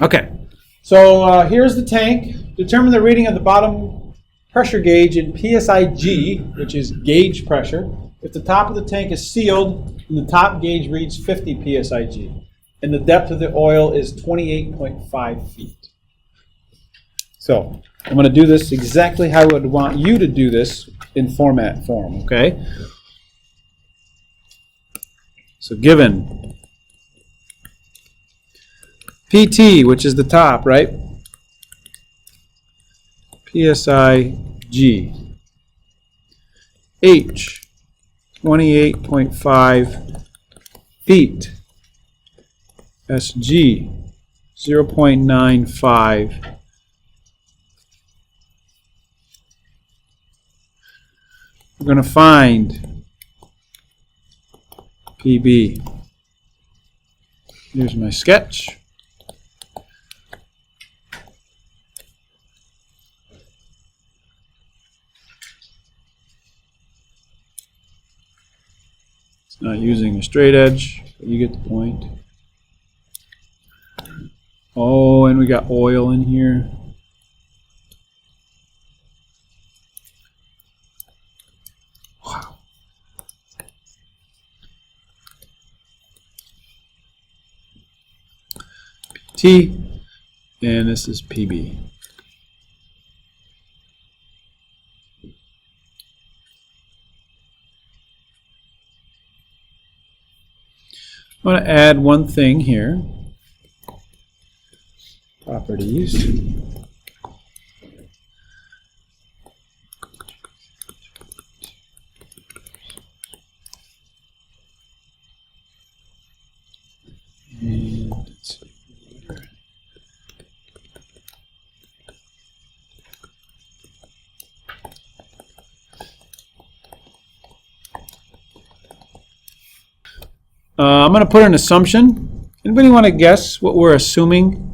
Okay, so here's the tank. Determine the reading of the bottom pressure gauge in PSIG, which is gauge pressure. If the top of the tank is sealed, and the top gauge reads 50 PSIG, and the depth of the oil is 28.5 feet. So I'm going to do this exactly how I would want you to do this in format form, okay? So given PT, which is the top, right? PSIG. H, 28.5 feet. SG, 0.95. We're going to find PB. Here's my sketch. It's not using a straight edge, but you get the point. Oh, and we got oil in here. Wow. PT, and this is PB. I'm going to add one thing here. Properties. And let's see here. I'm going to put an assumption. Anybody want to guess what we're assuming?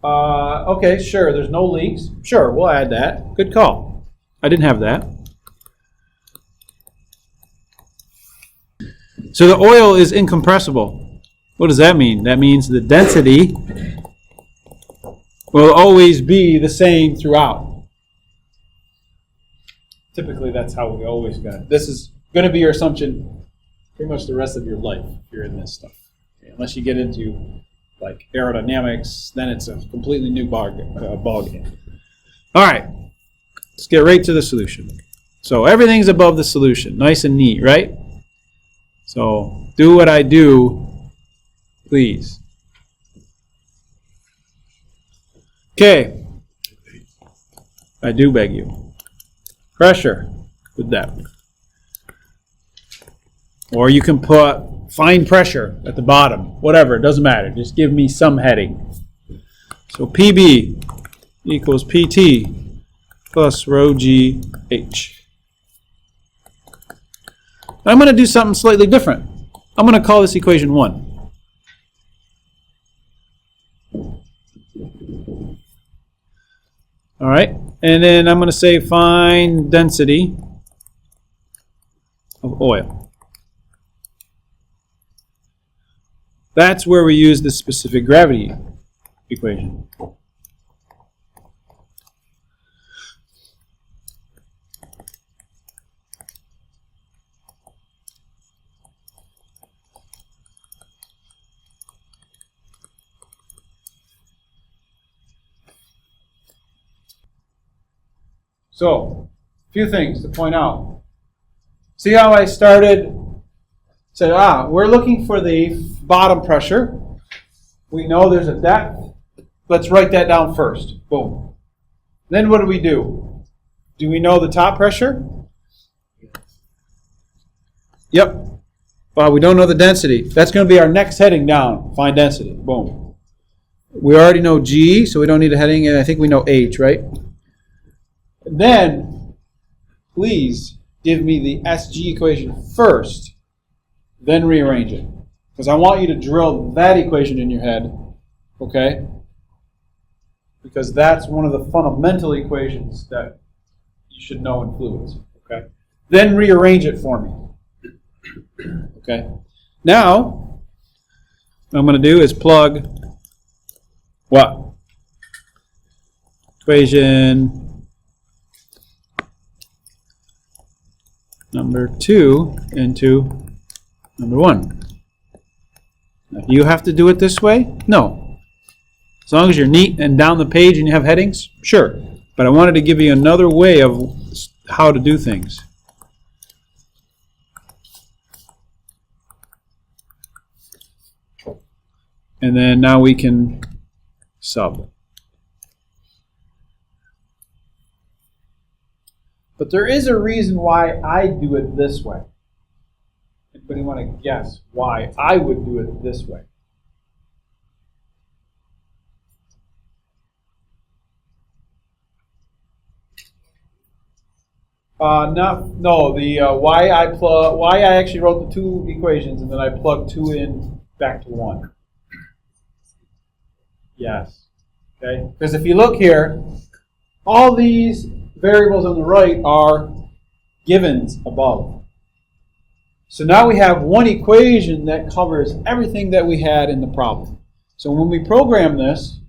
Okay, sure. There's no leaks. Sure, we'll add that. Good call. I didn't have that. So the oil is incompressible. What does that mean? That means the density will always be the same throughout. Typically, that's how we always got it. This is going to be your assumption pretty much the rest of your life if you're in this stuff. Okay, unless you get into like aerodynamics, then it's a completely new ball game. All right, let's get right to the solution. So everything's above the solution, nice and neat, right? So do what I do, please. Okay, I do beg you. Pressure with depth. Or you can put find pressure at the bottom. Whatever, it doesn't matter. Just give me some heading. So PB equals PT plus rho GH. I'm going to do something slightly different. I'm going to call this equation 1. All right, and then I'm going to say find density of oil. That's where we use the specific gravity equation. So, a few things to point out. See how I started? Said, we're looking for the bottom pressure. We know there's a depth. Let's write that down first. Boom. Then what do? Do we know the top pressure? Yep. Well, we don't know the density. That's going to be our next heading down. Find density. Boom. We already know G, so we don't need a heading, and I think we know H, right? Then, please give me the SG equation first, then rearrange it. Because I want you to drill that equation in your head, okay? Because that's one of the fundamental equations that you should know in fluids, okay? Then rearrange it for me, okay? Now, what I'm going to do is plug what? Equation number 2 into number 1. Now, do you have to do it this way? No. As long as you're neat and down the page and you have headings, sure. But I wanted to give you another way of how to do things. And then now we can sub. But there is a reason why I do it this way. Anybody want to guess why I would do it this way? No. The why I actually wrote the 2 equations and then I plugged 2 in back to 1. Yes. Okay. Because if you look here, all these variables on the right are givens above. So now we have one equation that covers everything that we had in the problem. So when we program this,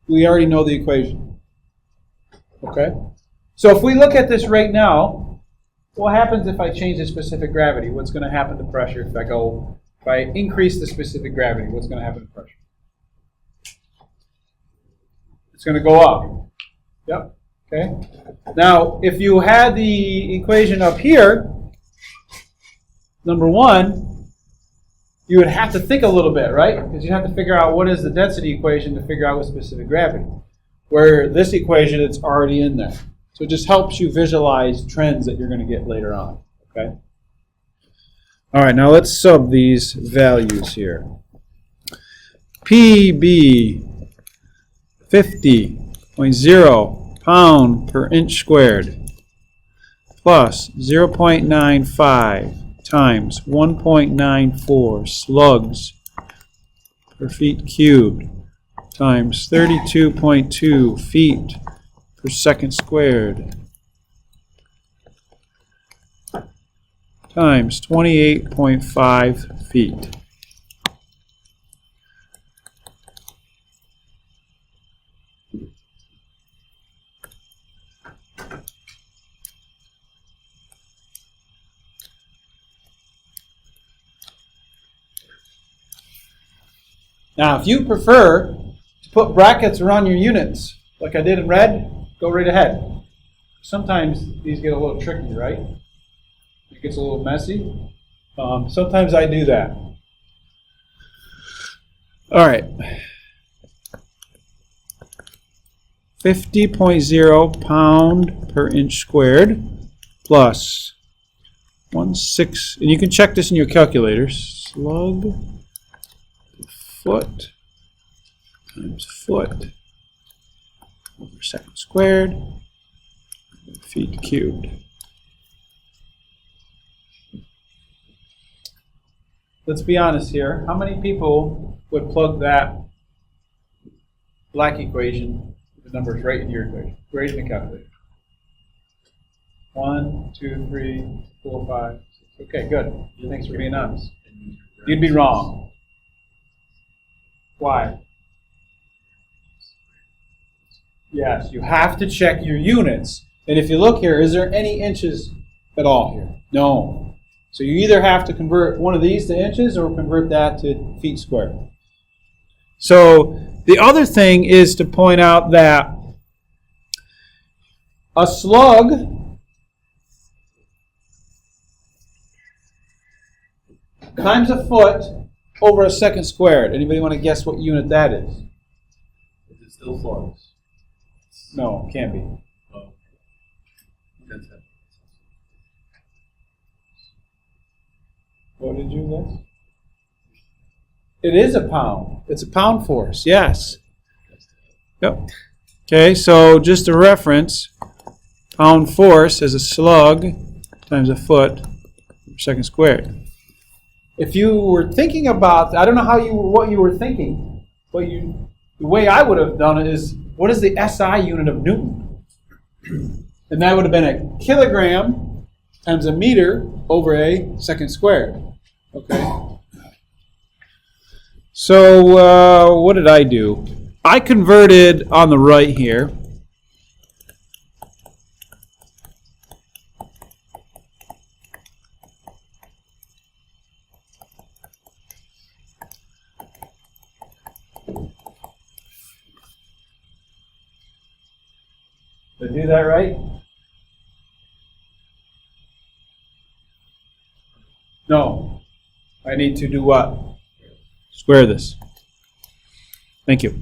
we already know the equation. Okay? So if we look at this right now, what happens if I change the specific gravity? What's going to happen to pressure if I increase the specific gravity? What's going to happen to pressure? It's going to go up. Yep. Okay. Now, if you had the equation up here, number 1, you would have to think a little bit, right? Because you have to figure out what is the density equation to figure out what specific gravity. Where this equation, it's already in there. So it just helps you visualize trends that you're going to get later on. Okay. All right. Now let's sub these values here. PB 50.0 pound per inch squared plus 0.95 times 1.94 slugs per feet cubed times 32.2 feet per second squared times 28.5 feet. Now, if you prefer to put brackets around your units, like I did in red, go right ahead. Sometimes these get a little tricky, right? It gets a little messy. Sometimes I do that. All right. 50.0 pound per inch squared plus 1/6, and you can check this in your calculators. Slug foot times foot over second squared feet cubed. Let's be honest here. How many people would plug that black equation, the numbers right in your equation, right in the calculator? 1, 2, 3, 4, 5, 6. Okay, good. Thanks for being honest. You'd be wrong. Why? Yes, you have to check your units. And if you look here, is there any inches at all here? No. So you either have to convert one of these to inches or convert that to feet squared. So the other thing is to point out that a slug times a foot over a second squared. Anybody want to guess what unit that is? Is it still slugs? No, it can't be. Oh. That's it. What did you guess? It is a pound. It's a pound force, yes. Yep. Okay, so just a reference, pound force is a slug times a foot per second squared. If you were thinking about, I don't know what you were thinking, but the way I would have done it is, what is the SI unit of Newton? And that would have been a kilogram times a meter over a second squared. Okay. So what did I do? I converted on the right here. Did I do that right? No. I need to do what? Square this. Thank you.